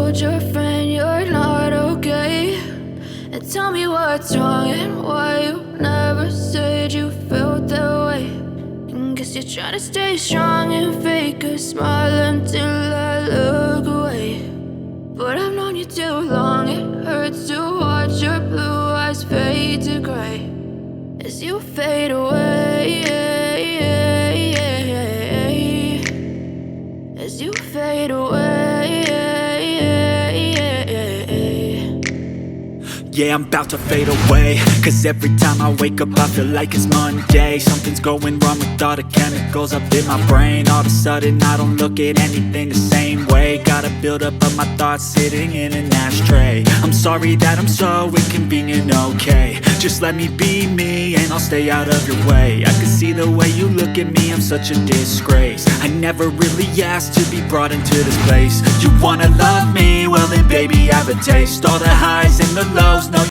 told your friend you're not okay, and tell me what's wrong and why you never said you felt that way. And guess you're trying to stay strong and fake a smile until I look away. But I've known you too long, it hurts to watch your blue eyes fade to gray as you fade away, as you fade away. Yeah, I'm about to fade away, cause every time I wake up I feel like it's Monday. Something's going wrong with all the chemicals up in my brain. All of a sudden I don't look at anything the same way. Got a buildup of my thoughts sitting in an ashtray. I'm sorry that I'm so inconvenient, okay. Just let me be me and I'll stay out of your way. I can see the way you look at me, I'm such a disgrace. I never really asked to be brought into this place. You wanna love me? Well then baby, have a taste. All the highs and the lows, no